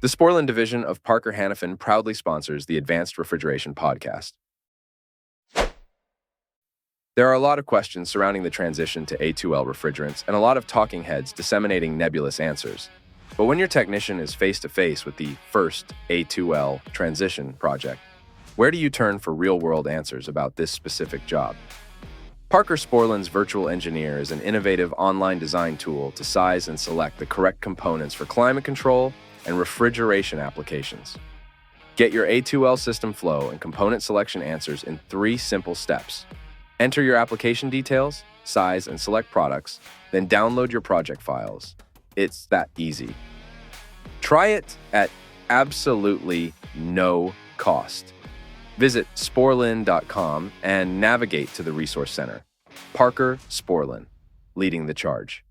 The Sporland division of Parker Hannifin proudly sponsors the Advanced Refrigeration Podcast. There are a lot of questions surrounding the transition to A2L refrigerants and a lot of talking heads disseminating nebulous answers. But when your technician is face-to-face with the first A2L transition project, where do you turn for real-world answers about this specific job? Parker Sporland's Virtual Engineer is an innovative online design tool to size and select the correct components for climate control and refrigeration applications. Get your A2L system flow and component selection answers in 3 simple steps. Enter your application details, size, and select products, then download your project files. It's that easy. Try it at absolutely no cost. Visit sporland.com and navigate to the Resource Center. Parker Sporland, leading the charge.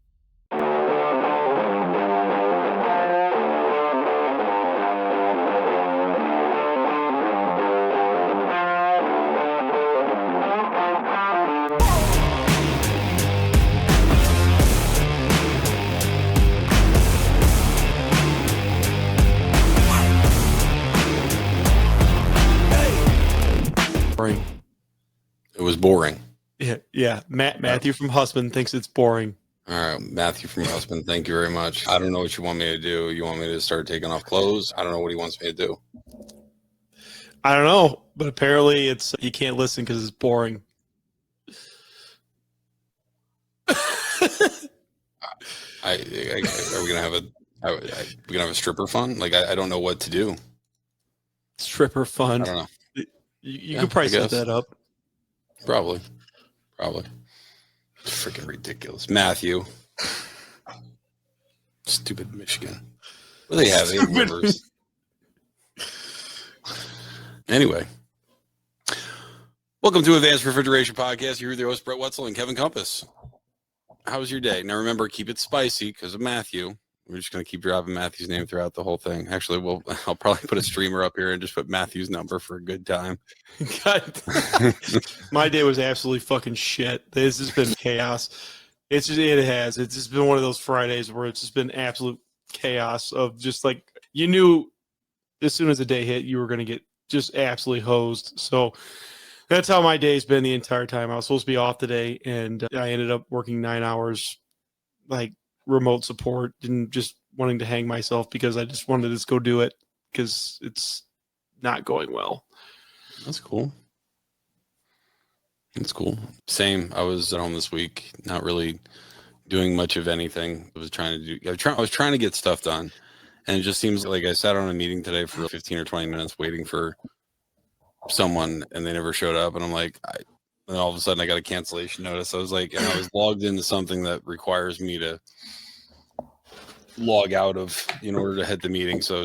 It was boring. Yeah. Mathew from Husband thinks it's boring. All right, Mathew from Husband, thank you very much. I don't know what you want me to do. You want me to start taking off clothes? I don't know what he wants me to do. I don't know, but apparently it's you can't listen because it's boring. Are we gonna have a stripper fun? Like I don't know what to do. Stripper fun. I don't know. You could probably set that up. Probably. Freaking ridiculous. Matthew. Stupid Michigan. What do they have? 8 rivers. Anyway. Welcome to Advanced Refrigeration Podcast. You're the host, Brett Wetzel and Kevin Compass. How was your day? Now remember, keep it spicy because of Mathew. We're just going to keep dropping Matthew's name throughout the whole thing. Actually, I'll probably put a streamer up here and just put Matthew's number for a good time. God. My day was absolutely fucking shit. This has been chaos. It has. It's just been one of those Fridays where it's just been absolute chaos of just like, you knew as soon as the day hit, you were going to get just absolutely hosed. So that's how my day's been the entire time. I was supposed to be off today, and I ended up working 9 hours, like, remote support and just wanting to hang myself because I just wanted to just go do it because it's not going well. That's cool. Same. I was at home this week, not really doing much of anything. I was trying to get stuff done, and it just seems like I sat on a meeting today for 15 or 20 minutes waiting for someone, and they never showed up. And I'm like, and all of a sudden I got a cancellation notice. I was like, and I was logged into something that requires me to log out of in order to hit the meeting. So it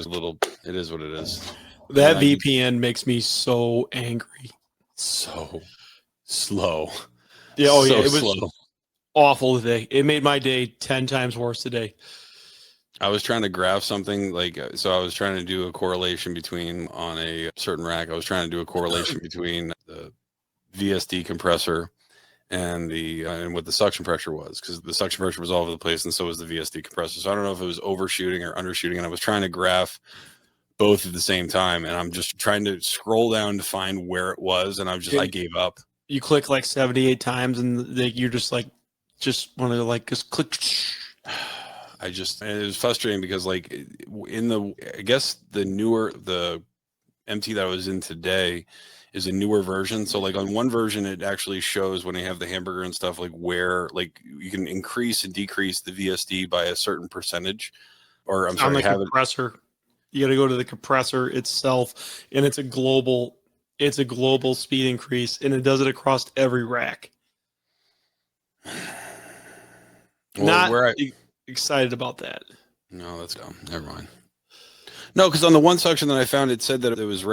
is what it is. That VPN makes me so angry. So slow. Yeah. Oh, yeah. It was slow. Awful today. It made my day 10 times worse today. I was trying to graph something so I was trying to do a correlation on a certain rack. I was trying to do a correlation between the VSD compressor and what the suction pressure was, because the suction pressure was all over the place, and so was the VSD compressor. So I don't know if it was overshooting or undershooting, and I was trying to graph both at the same time, and I'm just trying to scroll down to find where it was, and I gave up. You click like 78 times, and you're just like, just want to like just click. It was frustrating because like I guess the MT that I was in today is a newer version. So like on one version, it actually shows when you have the hamburger and stuff, like where like you can increase and decrease the VSD by a certain percentage, or I'm sorry, on the compressor. You got to go to the compressor itself, and it's a global speed increase, and it does it across every rack. Well, excited about that. No, that's dumb. Never mind. No, because on the one section that I found, it said that it was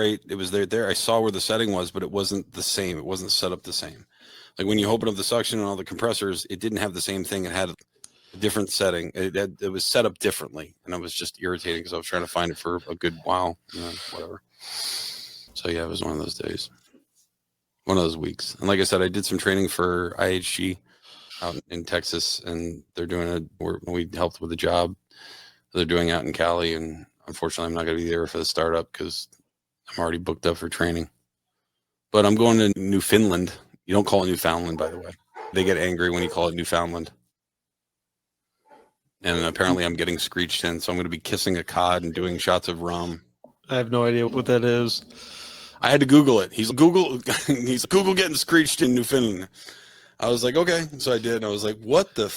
there. I saw where the setting was, but it wasn't the same. It wasn't set up the same. Like when you open up the suction and all the compressors, it didn't have the same thing. It had a different setting. It was set up differently, and it was just irritating because I was trying to find it for a good while. Whatever. So yeah, it was one of those days, one of those weeks. And like I said, I did some training for IHG out in Texas, and they're doing we helped with a job they're doing out in Cali, and Unfortunately, I'm not going to be there for the startup because I'm already booked up for training. But I'm going to Newfoundland. You don't call it Newfoundland, by the way. They get angry when you call it Newfoundland. And apparently I'm getting screeched in, so I'm going to be kissing a cod and doing shots of rum. I have no idea what that is. I had to Google it. He's Google getting screeched in Newfoundland. I was like, okay. So I did. And I was like, what the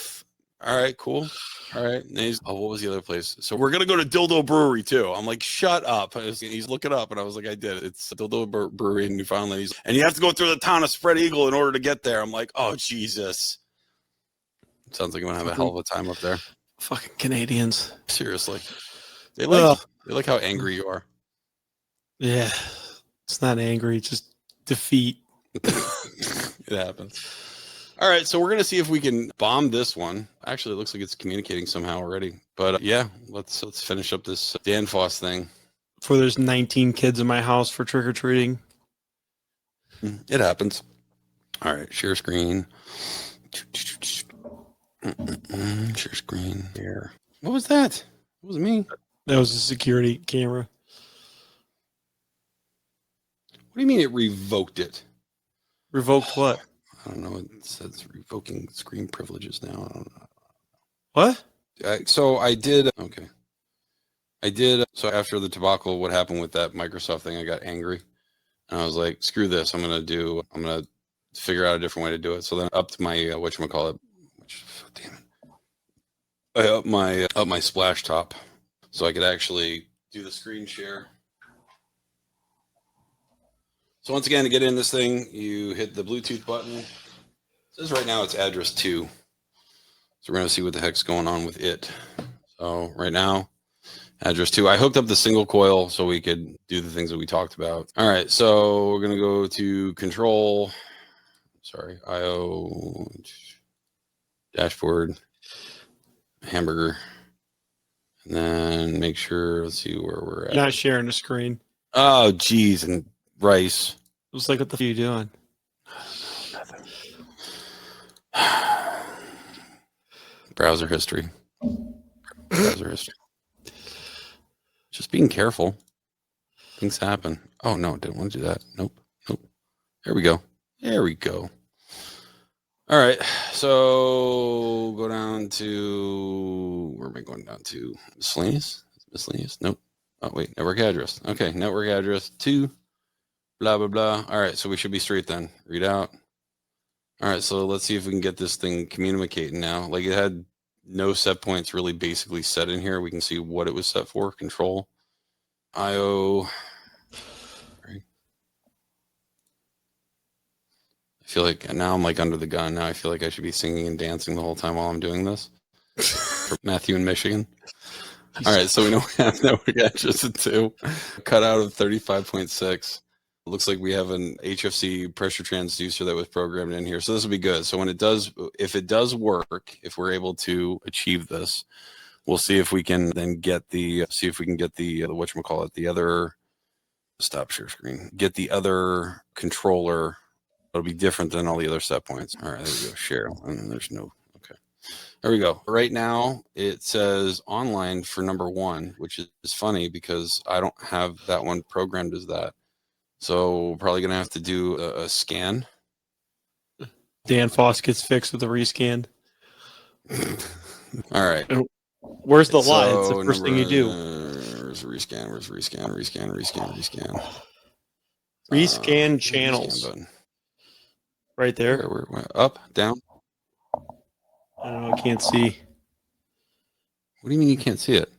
all right, cool. All right. And he's, what was the other place? So we're going to go to Dildo Brewery too. I'm like, shut up. He's looking up. And I was like, I did. It's Dildo Brewery in Newfoundland. And you have to go through the town of Spread Eagle in order to get there. I'm like, oh, Jesus. Sounds like I'm going to have a hell of a time up there. Fucking Canadians. Seriously. They like how angry you are. Yeah. It's not angry. It's just defeat. It happens. All right, so we're going to see if we can bomb this one. Actually, it looks like it's communicating somehow already. But yeah, let's finish up this Danfoss thing. Before there's 19 kids in my house for trick-or-treating. It happens. All right, share screen. Share screen here. What was that? What was me? That was a security camera. What do you mean it revoked it? Revoked what? I don't know. It says revoking screen privileges now. I don't know. What? So I did. Okay. I did. So after the debacle, what happened with that Microsoft thing, I got angry. And I was like, screw this. I'm going to figure out a different way to do it. So then I upped my, whatchamacallit, damn it. I upped my splash top so I could actually do the screen share. So once again, to get in this thing, you hit the Bluetooth button. It says right now it's address 2. So we're going to see what the heck's going on with it. So right now, address 2. I hooked up the single coil so we could do the things that we talked about. All right, so we're going to go to control. Sorry, IO, dashboard, hamburger. And then make sure, let's see where we're at. You're not sharing the screen. Oh, geez, and rice. It was like, what the f*** are you doing? Nothing. Browser history. Just being careful. Things happen. Oh, no, didn't want to do that. Nope. There we go. All right. So go down to, where am I going down to? Miscellaneous? Nope. Oh, wait. Network address. Okay. Network address 2. Blah, blah, blah. All right. So we should be straight then. Read out. All right. So let's see if we can get this thing communicating now. Like it had no set points really basically set in here. We can see what it was set for. Control. IO. Right. I feel like now I'm like under the gun. Now I feel like I should be singing and dancing the whole time while I'm doing this. For Mathew in Michigan. All right. So we know we have network address at 2. Cut out of 35.6. Looks like we have an HFC pressure transducer that was programmed in here. So this will be good. So when if it does work, if we're able to achieve this, we'll see if we can then get the whatchamacallit, the other, stop share screen, get the other controller. It'll be different than all the other set points. All right, there we go. Share. And there's no, okay. There we go. Right now it says online for number 1, which is funny because I don't have that one programmed as that. So we're probably going to have to do a scan. Danfoss gets fixed with a rescan. All right. Where's the lie? It's the first thing you do. Where's rescan? Rescan channels. Rescan right there. Where, up, down? I don't know. I can't see. What do you mean you can't see it?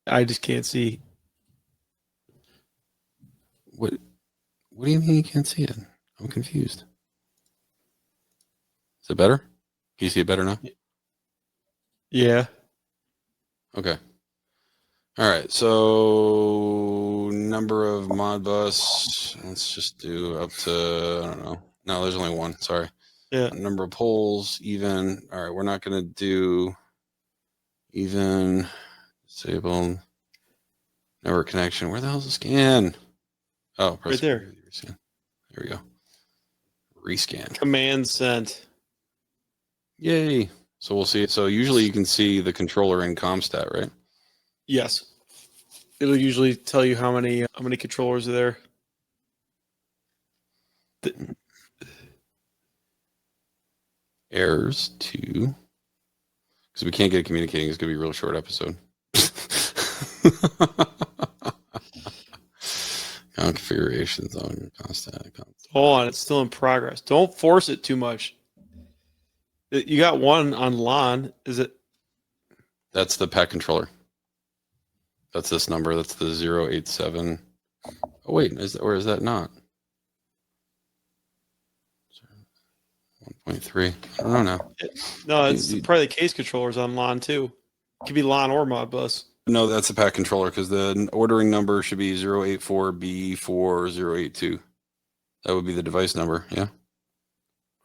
I just can't see. What do you mean you can't see it? I'm confused. Is it better? Can you see it better now? Yeah. Okay. All right. So number of Modbus. Let's just do up to, I don't know. No, there's only 1. Sorry. Yeah. Number of poles, even. All right. We're not going to do even, disabled, network connection. Where the hell's the scan? Oh, right there. Rescan. There we go. Rescan. Command sent. Yay. So we'll see. So usually you can see the controller in ComStat, right? Yes. It'll usually tell you how many controllers are there. Errors 2. Because we can't get communicating. It's going to be a real short episode. Configurations on constant. Hold on, it's still in progress. Don't force it too much. You got one on LAN. Is it? That's the pack controller. That's this number. That's the 087. Oh, wait. Is that not? 1.3. I don't know now. No, it's probably the case controllers on LAN too. It could be LAN or Modbus. No, that's the pack controller because the ordering number should be 084B4082. That would be the device number. Yeah.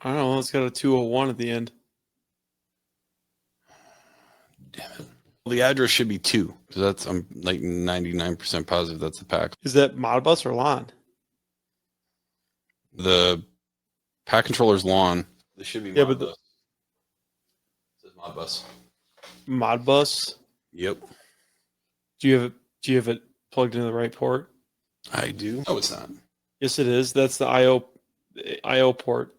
I don't know. It's got a 201 at the end. Damn it. Well, the address should be 2 because I'm like 99% positive that's the pack. Is that Modbus or LAN? The pack controller's LAN. This should be Modbus. It says Modbus. Modbus? Yep. Do you have it plugged into the right port? I do. No, it's not. Yes, it is. That's the IO port.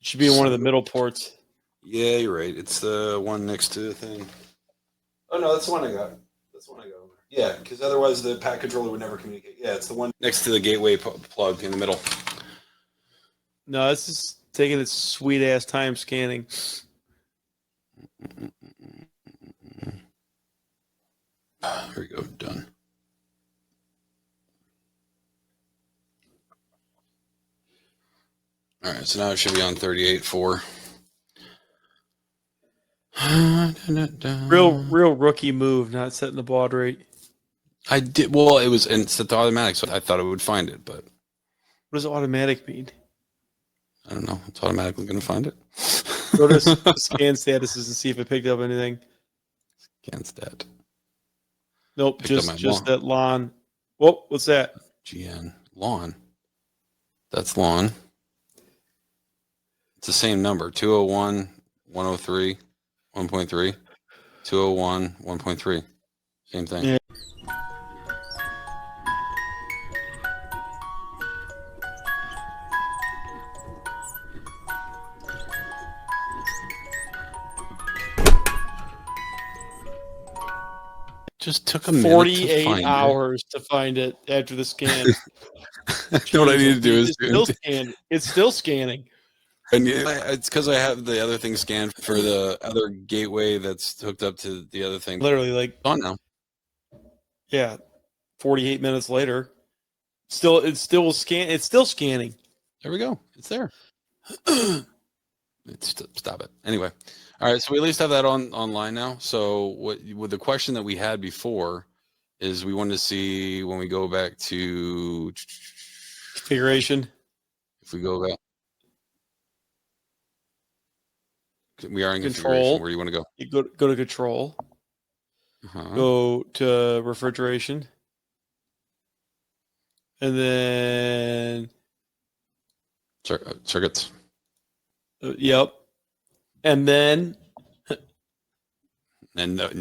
It should be in one of the middle ports. Yeah, you're right. It's the one next to the thing. Oh no, that's the one I got. Yeah, because otherwise the pack controller would never communicate. Yeah, it's the one next to the gateway plug in the middle. No, it's just taking its sweet ass time scanning. There we go. Done. All right, so now it should be on 38.4. Real rookie move, not setting the baud rate. I did. Well, it was set to automatic, so I thought it would find it, but what does automatic mean? I don't know. It's automatically going to find it. Go to scan statuses and see if it picked up anything. Scan stat. Nope, just that LAN. Whoa, what's that? GN lawn. That's lawn. It's the same number. 201, 103, 1.3. 201, 1.3. Same thing. Yeah. Just took a minute 48 hours to find it after the scan. What I need to do is it's still scanning. And it's because I have the other thing scanned for the other gateway that's hooked up to the other thing. Literally, like it's on now. Yeah, 48 minutes later, it's still scanning. There we go. It's there. Stop it. Anyway, all right. So we at least have that online now. So with the question that we had before is we wanted to see when we go back to configuration. If we go back, we are in control. Configuration. Where do you want to go? You go to control. Go to refrigeration, and then circuits. Yep, and then and then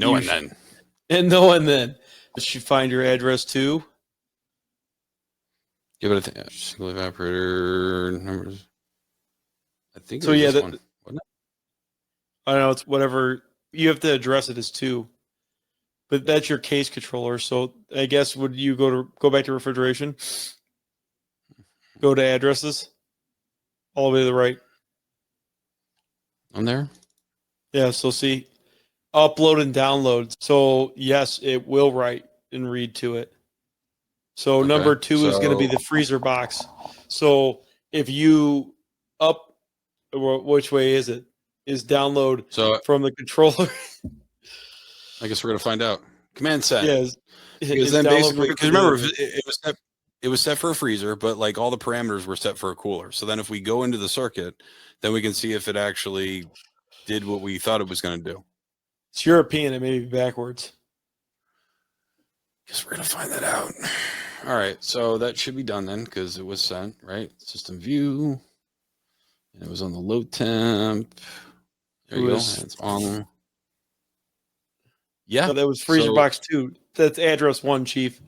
Did you find your address too? Yeah, but I think single evaporator numbers. I think so. Yeah, one, wasn't it? I don't know. It's whatever you have to address it as 2. But that's your case controller. So I guess would you go back to refrigeration? Go to addresses. All the way to the right. I'm there. Yeah, so see upload and download. So yes, it will write and read to it. So okay. Number 2 is going to be the freezer box. So if you which way is it? Is download from the controller. I guess we're going to find out. Command set. Yes. Because then basically, because remember, it was set for a freezer, but like all the parameters were set for a cooler. So then if we go into the circuit, then we can see if it actually did what we thought it was going to do. It's European. It may be backwards. Guess we're going to find that out. All right. So that should be done then because it was sent, right? System view. And it was on the low temp. There you go. It's on. Yeah. So that was freezer box 2. That's address 1, Chief.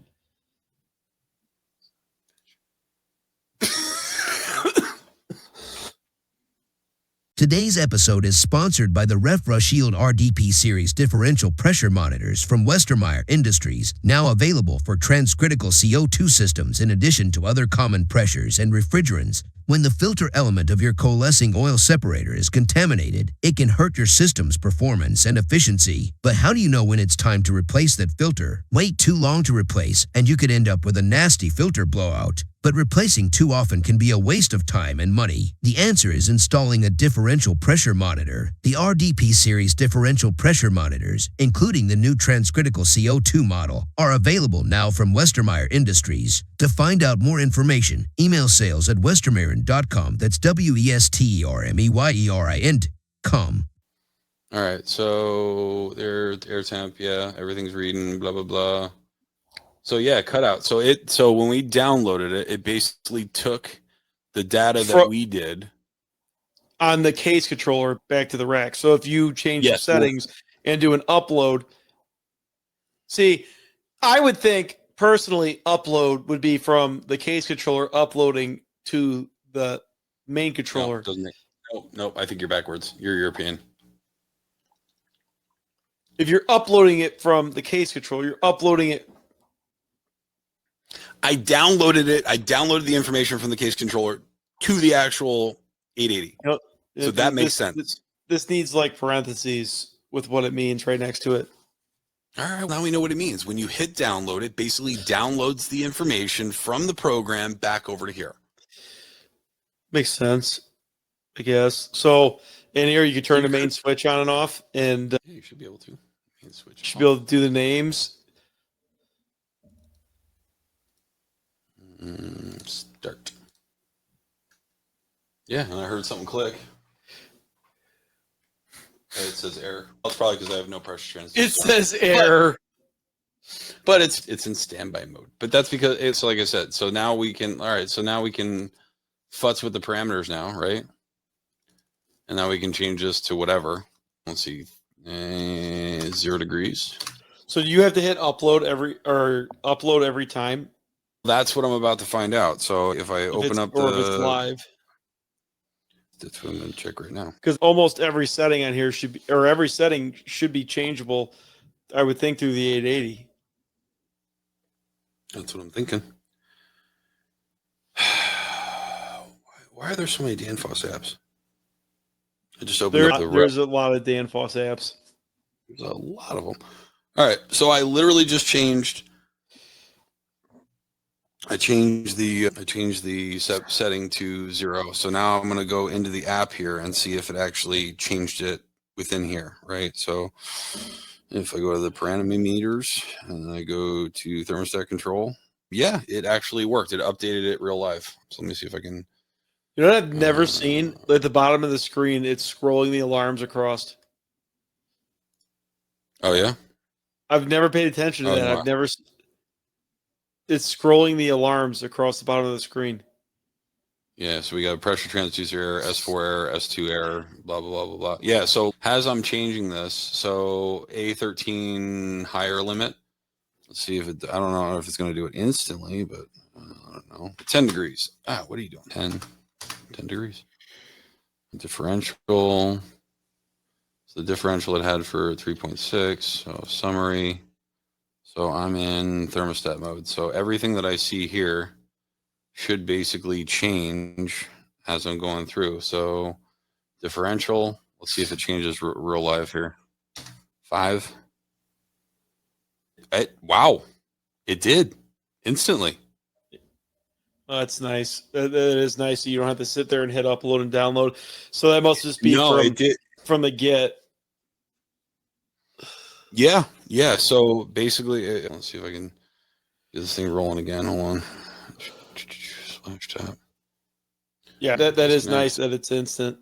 Today's episode is sponsored by the RefRushield RDP Series differential pressure monitors from Westermeyer Industries, now available for transcritical CO2 systems in addition to other common pressures and refrigerants. When the filter element of your coalescing oil separator is contaminated, it can hurt your system's performance and efficiency. But how do you know when it's time to replace that filter? Wait too long to replace, and you could end up with a nasty filter blowout. But replacing too often can be a waste of time and money. The answer is installing a differential pressure monitor. The RDP series differential pressure monitors, including the new transcritical CO2 model, are available now from Westermeyer Industries. To find out more information, email sales@westermeyerin.com. That's WESTERMEYERIN.com. All right, so air temp, yeah, everything's reading, blah blah blah. So yeah, cutout. So when we downloaded it, it basically took the data that we did on the case controller back to the rack. So if you change the settings and do an upload, see, I would think personally upload would be from the case controller uploading to the main controller. Nope. I think you're backwards. You're European. If you're uploading it from the case controller, you're uploading it. I downloaded it. I downloaded the information from the case controller to the actual 880. So that makes sense. This needs like parentheses with what it means right next to it. All right, now we know what it means. When you hit download, it basically downloads the information from the program back over to here. Makes sense, I guess. So in here, you can turn the main switch on and off, and you should be able to. Main switch. You should be able to do the names. Start. Yeah, and I heard something click. It says error. That's probably because I have no pressure transfer. It says error. But it's in standby mode. But that's because it's like I said. So now we can. All right. So now we can futz with the parameters now, right? And now we can change this to whatever. Let's see, 0 degrees. So do you have to hit upload every time? That's what I'm about to find out. So if I open up if it's live. That's what I'm going to check right now. Because almost every setting on here should be, or every setting should be changeable, I would think, through the 880. That's what I'm thinking. Why are there so many Danfoss apps? I just opened up there's a lot of Danfoss apps. There's a lot of them. All right. So I literally just changed. I changed the setting to 0. So now I'm going to go into the app here and see if it actually changed it within here, right? So if I go to the parameters and I go to thermostat control, yeah, it actually worked. It updated it real live. So let me see if I can. You know what I've never seen? At the bottom of the screen, it's scrolling the alarms across. Oh, yeah? I've never paid attention to that. No. I've never. It's scrolling the alarms across the bottom of the screen. Yeah, so we got pressure transducer error, S4 error, S2 error, blah, blah, blah, blah, blah. Yeah, so as I'm changing this, so A13 higher limit, let's see if it, I don't know if it's going to do it instantly, but I don't know. 10 degrees. What are you doing? 10 degrees. Differential. So the differential it had for 3.6, so summary. So I'm in thermostat mode. So everything that I see here should basically change as I'm going through. So differential, let's see if it changes real live here. 5. Wow, it did instantly. Oh, that's nice. That is nice. You don't have to sit there and hit upload and download. So that must just be from the get. Yeah. So basically, let's see if I can get this thing rolling again. Hold on. Slash tab. Yeah, that is nice that it's instant.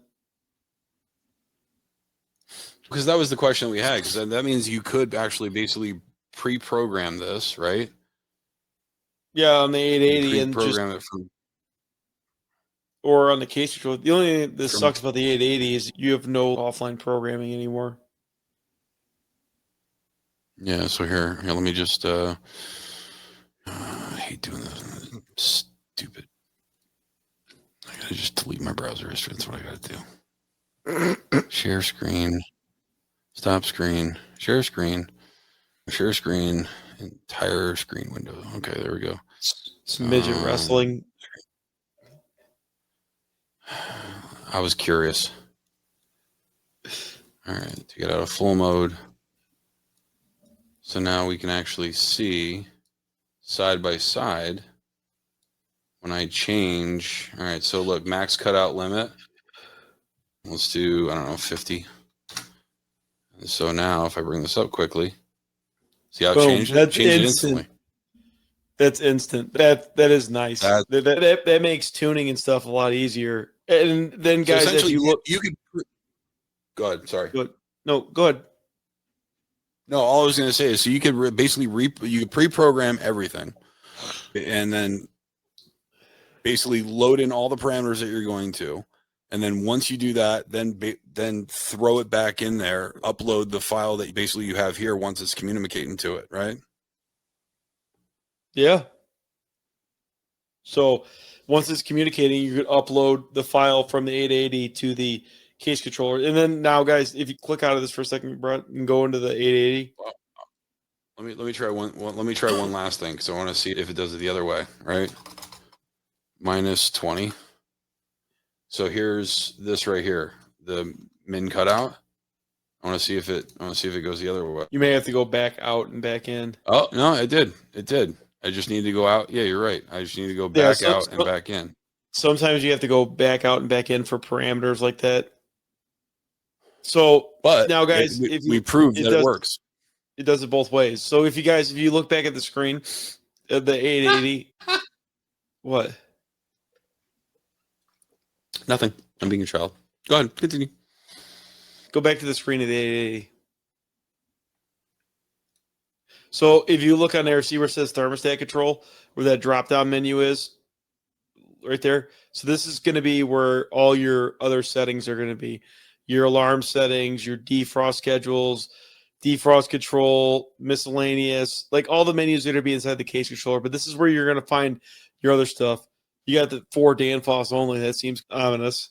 Because that was the question we had. Because that means you could actually basically pre-program this, right? Yeah, on the 880 and program it from, or on the case control. The only thing that sucks about the 880 is you have no offline programming anymore. Yeah, so here, let me just, I hate doing this. Stupid. I gotta just delete my browser history. That's what I gotta do. Share screen, stop screen, share screen, entire screen window. Okay, there we go. It's midget wrestling. I was curious. All right, to get out of full mode. So now we can actually see side by side when I change. All right, so look, max cutout limit. Let's do, I don't know, 50. And so now if I bring this up quickly, see how it changed it? That's Changed it instant. instantly. That's instant. That is nice. That makes tuning and stuff a lot easier. And then, guys, so if you look, you could go ahead. Sorry. go ahead. No, all I was going to say is, so you could basically you could pre-program everything, and then basically load in all the parameters that you're going to, and then once you do that, then throw it back in there, upload the file that basically you have here once it's communicating to it, right? Yeah. So once it's communicating, you could upload the file from the 880 to the case controller. And then now, guys, if you click out of this for a second, Brett, and go into the 880. Let me try one. Let me try one last thing because I want to see if it does it the other way. Right, -20. So here's this right here, the min cutout. I want to see if it goes the other way. You may have to go back out and back in. Oh no, it did. I just need to go out. Yeah, you're right. I just need to go back out and back in. Sometimes you have to go back out and back in for parameters like that. So, but now, guys, we proved that it works. It does it both ways. So if you look back at the screen of the 880, what? Nothing. I'm being a child. Go ahead, continue. Go back to the screen of the 880. So if you look on there, see where it says thermostat control, where that drop-down menu is, right there. So this is going to be where all your other settings are going to be. Your alarm settings, your defrost schedules, defrost control, miscellaneous, like all the menus that are going to be inside the case controller. But this is where you're going to find your other stuff. You got the 4 Danfoss only. That seems ominous.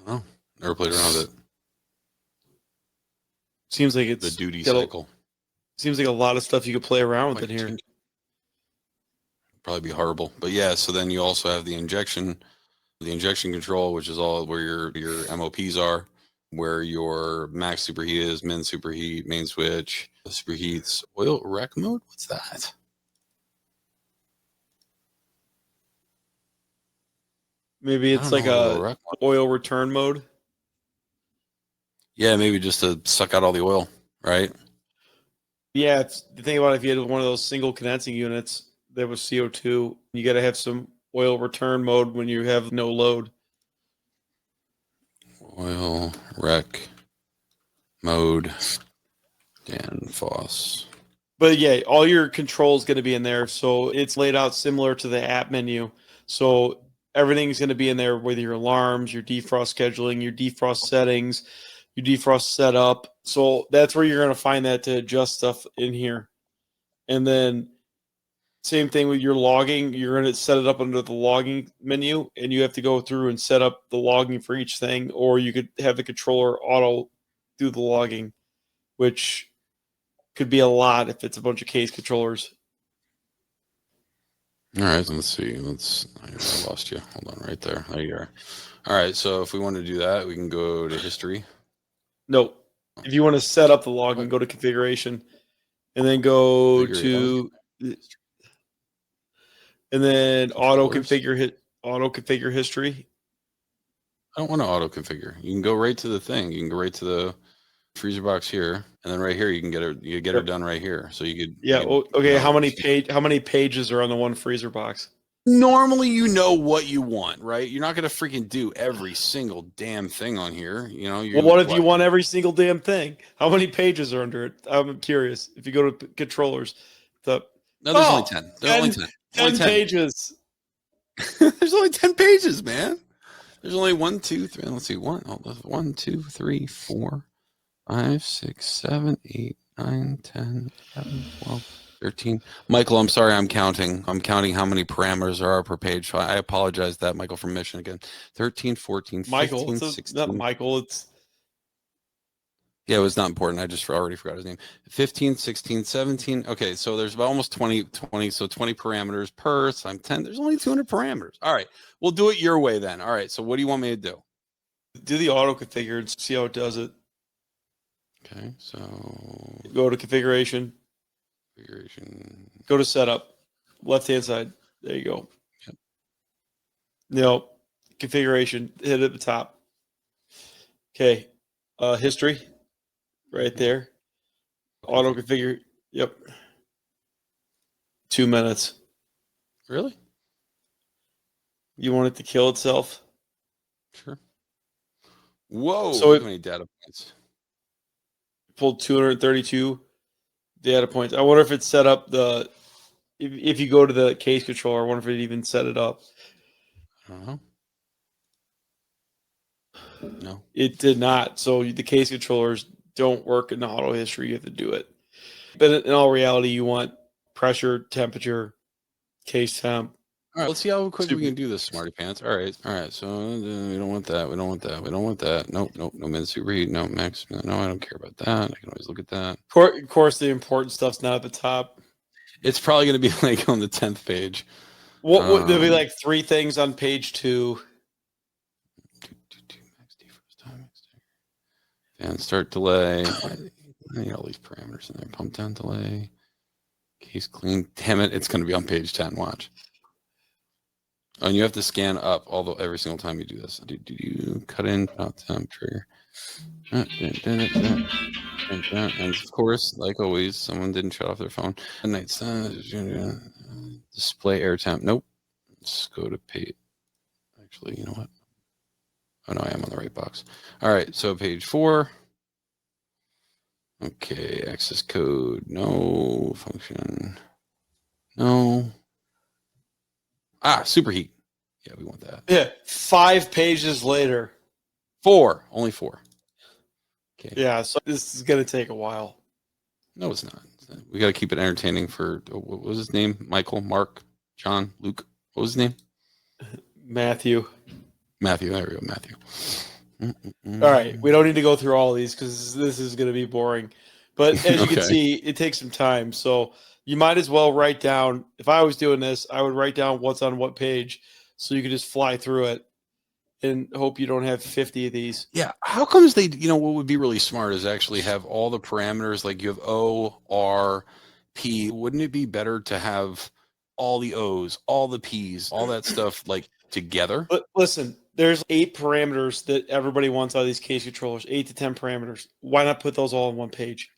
Oh, never played around with it. Seems like it's the duty cycle. Seems like a lot of stuff you could play around with in here. Probably be horrible, but yeah. So then you also have the injection control, which is all where your MOPs are, where your max superheat is, min superheat, main switch, superheats, oil rec mode. What's that? Maybe it's like a oil return mode. Yeah, maybe just to suck out all the oil, right? Yeah, the thing about it, if you had one of those single condensing units that was CO2, you got to have some oil return mode when you have no load. Oil rec mode, Danfoss. But yeah, all your controls going to be in there. So it's laid out similar to the app menu. So everything's going to be in there with your alarms, your defrost scheduling, your defrost settings, your defrost setup. So that's where you're going to find that to adjust stuff in here. And then same thing with your logging. You're going to set it up under the logging menu, and you have to go through and set up the logging for each thing, or you could have the controller auto do the logging, which could be a lot if it's a bunch of case controllers. All right, let's see. I lost you. Hold on right there. There you are. All right, so if we want to do that, we can go to history. No. If you want to set up the logging, go to configuration, and then go to... And then auto configure history. I don't want to auto configure. You can go right to the thing. You can go right to the freezer box here, and then right here you can get it. You get it done right here. So you could. Yeah. Okay. How many pages are on the one freezer box? Normally, you know what you want, right? You're not gonna freaking do every single damn thing on here. You know. Well, what if you want every single damn thing? How many pages are under it? I'm curious. If you go to controllers, there's only 10. There's only 10. 10 pages. There's only 10 pages, man. There's only 1, 2, 3. Let's see. 1, 2, 3, 4, 5, 6, 7, 8, 9, 10, 11, 12, 13. Michael, I'm sorry. I'm counting. I'm counting how many parameters there are per page. So I apologize that, Michael from Michigan. 13, 14, 15, Michael, 16. not Michael. Yeah, it was not important. I just already forgot his name. 15, 16, 17. Okay, so there's about almost 20, so 20 parameters per. So I'm 10. There's only 200 parameters. All right, we'll do it your way then. All right, so what do you want me to do? Do the auto configure and see how it does it. Okay, so Go to configuration. Go to setup. Left-hand side. There you go. Yep. No, configuration. Hit it at the top. Okay, history. Right there. Auto configure. Yep. 2 minutes. Really? You want it to kill itself? Sure. Whoa, So look how many data points. Pulled 232 data points. I wonder if it's set up if you go to the case controller, I wonder if it even set it up. I don't know. No. It did not. So the case controllers don't work in the auto history. You have to do it. But in all reality, you want pressure, temperature, case temp. All right, let's see how quick we can do this, Smarty Pants. All right. So we don't want that. We don't want that. Nope. No min superheat. No max. No, I don't care about that. I can always look at that. Of course, the important stuff's not at the top. It's probably going to be like on the 10th page. There'll be like 3 things on page 2. And start delay. I need all these parameters in there. Pump down delay. Case clean. Damn it, it's going to be on page 10. Watch. Oh, and you have to scan up every single time you do this. Do you cut in out temp trigger? And of course, like always, someone didn't shut off their phone. Night display air temp. Nope. Let's go to page. Actually, you know what? Oh no, I am on the right box. All right, so page 4. Okay, access code. No function. No. Superheat. Yeah, we want that. Yeah, 5 pages later. 4. Only 4. Okay. Yeah, so this is going to take a while. No, it's not. We got to keep it entertaining for, what was his name? Michael, Mark, John, Luke. What was his name? Mathew. There we go, Mathew. All right, we don't need to go through all of these because this is going to be boring. But as you can see, it takes some time. So you might as well write down, if I was doing this, I would write down what's on what page so you could just fly through it and hope you don't have 50 of these. Yeah, how comes they, what would be really smart is actually have all the parameters, like you have O, R, P. Wouldn't it be better to have all the O's, all the P's, all that stuff like together? But listen, there's 8 parameters that everybody wants out of these case controllers, 8 to 10 parameters. Why not put those all on one page?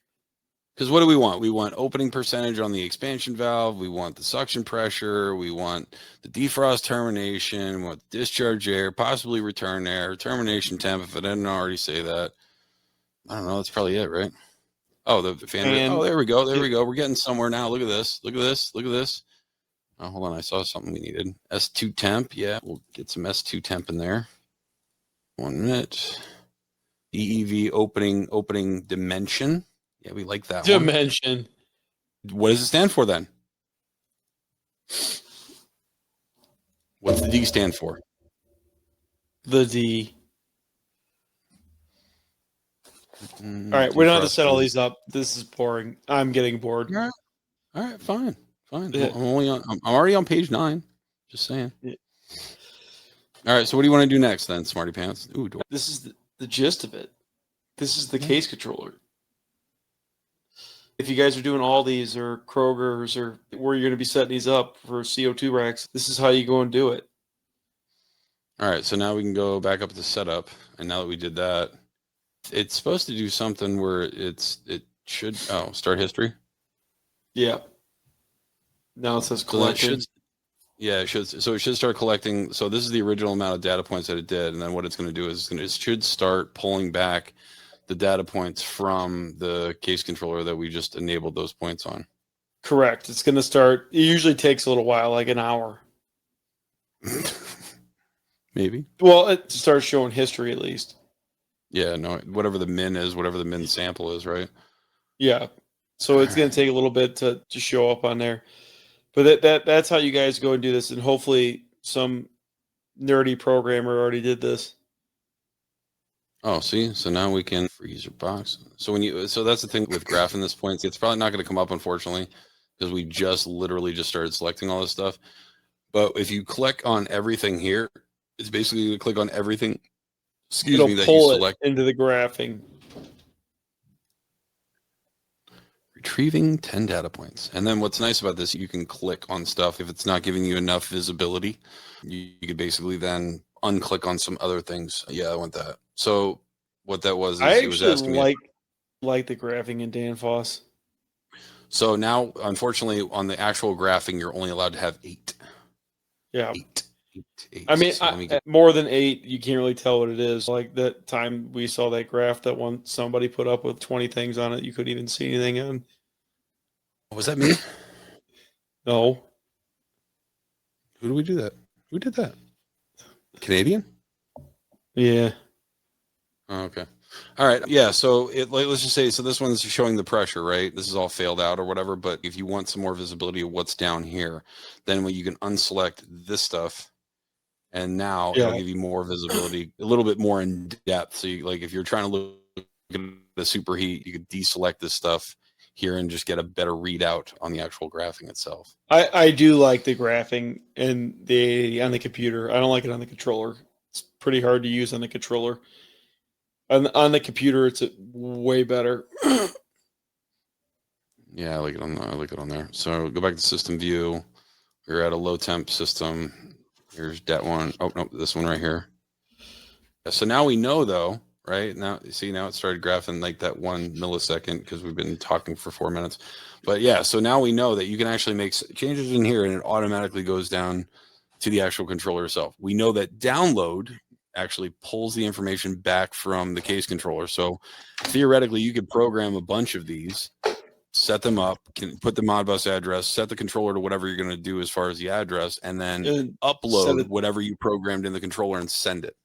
Because what do we want? We want opening percentage on the expansion valve. We want the suction pressure. We want the defrost termination. We want discharge air, possibly return air, termination temp. If I didn't already say that, I don't know. That's probably it, right? Oh, the fan. Oh, there we go. We're getting somewhere now. Look at this. Oh, hold on. I saw something we needed. S2 temp. Yeah, we'll get some S2 temp in there. 1 minute. EEV opening dimension. Yeah, we like that Dimension. What does it stand for then? What's the D stand for? The D. All right, we don't have to set all these up. This is boring. I'm getting bored. All right, fine. Yeah. I'm already on page 9. Just saying. Yeah. All right, so what do you want to do next then, Smarty Pants? Ooh, this is the gist of it. This is the case controller. If you guys are doing Aldi's or Kroger's or where you're going to be setting these up for CO2 racks, this is how you go and do it. All right, so now we can go back up to setup. And now that we did that, it's supposed to do something where it should start history. Yeah. Now it says collection. It should. So it should start collecting. So this is the original amount of data points that it did. And then what it's going to do is it should start pulling back the data points from the case controller that we just enabled those points on. Correct. It's going to start. It usually takes a little while, like an hour. Maybe. Well, it starts showing history at least. Yeah, no, whatever the min is, whatever the min sample is, right? Yeah. So it's going to take a little bit to show up on there. But that's how you guys go and do this. And hopefully some nerdy programmer already did this. Oh, see, so now we can freezer box. So that's the thing with graphing this point. It's probably not going to come up, unfortunately, because we literally just started selecting all this stuff. But if you click on everything here, it's basically going to click on everything. It'll pull it into the graphing. Retrieving 10 data points. And then what's nice about this, you can click on stuff. If it's not giving you enough visibility, you could basically then unclick on some other things. Yeah, I want that. So what that was, is he was asking me. Like the graphing in Danfoss. So now, unfortunately, on the actual graphing, you're only allowed to have 8. Yeah. 8. I mean, more than 8, you can't really tell what it is. Like that time we saw that graph that somebody put up with 20 things on it, you couldn't even see anything on. Was that me? No. Who did we do that? Who did that? Canadian? Yeah. Oh, okay. All right. Yeah. So let's just say, so this one's showing the pressure, right? This is all failed out or whatever. But if you want some more visibility of what's down here, then you can unselect this stuff. And now it'll give you more visibility, a little bit more in depth. So if you're trying to look at the superheat, you could deselect this stuff here and just get a better readout on the actual graphing itself. I do like the graphing and on the computer. I don't like it on the controller. It's pretty hard to use on the controller. On the computer, it's way better. Yeah, I like it on there. So go back to system view. We're at a low temp system. Here's that one. Oh no, this one right here. So now we know though, right? Now see, now it started graphing like that 1 millisecond because we've been talking for 4 minutes. But yeah, so now we know that you can actually make changes in here and it automatically goes down to the actual controller itself. We know that download actually pulls the information back from the case controller. So theoretically, you could program a bunch of these, set them up, can put the Modbus address, set the controller to whatever you're going to do as far as the address, and then upload whatever you programmed in the controller and send it.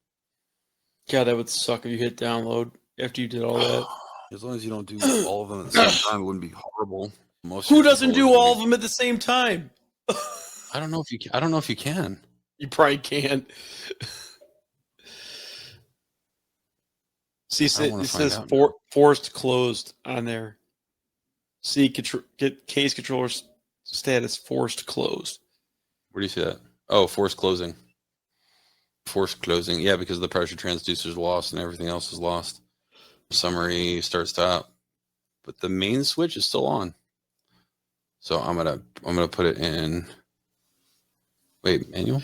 God, that would suck if you hit download after you did all that. As long as you don't do all of them at the same time, it wouldn't be horrible. Who doesn't do all of them at the same time? I don't know if you can. You probably can. See, it says forced closed on there. See, get case controller status forced closed. Where do you see that? Oh, forced closing. Forced closing. Yeah, because the pressure transducer is lost and everything else is lost. Summary, start, stop. But the main switch is still on. So I'm gonna put it in. Wait, manual.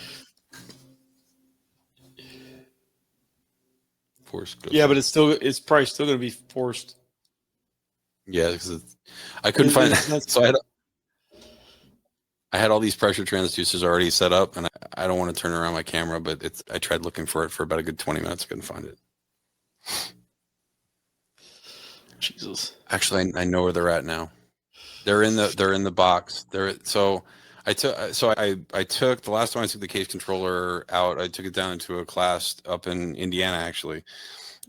Forced closing. Yeah, but it's probably still going to be forced. Yeah, because I couldn't find it. So I had all these pressure transducers already set up, and I don't want to turn around my camera, but I tried looking for it for about a good 20 minutes. I couldn't find it. Jesus. Actually, I know where they're at now. They're in the box. I took the last time I took the case controller out, I took it down into a class up in Indiana, actually.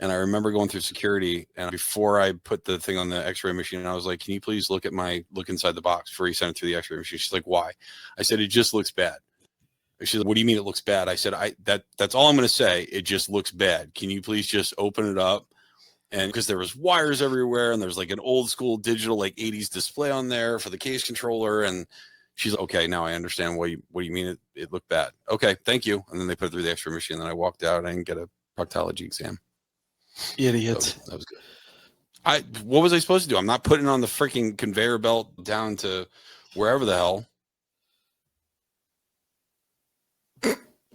And I remember going through security, and before I put the thing on the x-ray machine, I was like, can you please look inside the box before you send it through the x-ray machine? She's like, why? I said, it just looks bad. She's like, what do you mean it looks bad? I said, that's all I'm going to say. It just looks bad. Can you please just open it up? And because there was wires everywhere, and there's like an old school digital, like 80s display on there for the case controller. And she's like, okay, now I understand what you mean. It looked bad. Okay, thank you. And then they put it through the x-ray machine. And then I walked out and get a proctology exam. Idiot. So that was good. What was I supposed to do? I'm not putting on the freaking conveyor belt down to wherever the hell.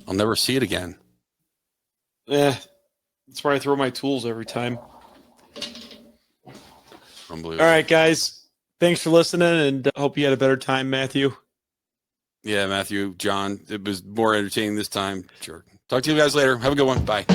I'll never see it again. Yeah, that's where I throw my tools every time. Unbelievable. All right, guys. Thanks for listening, and hope you had a better time, Matthew. Yeah, Mathew, John. It was more entertaining this time. Sure. Talk to you guys later. Have a good one. Bye.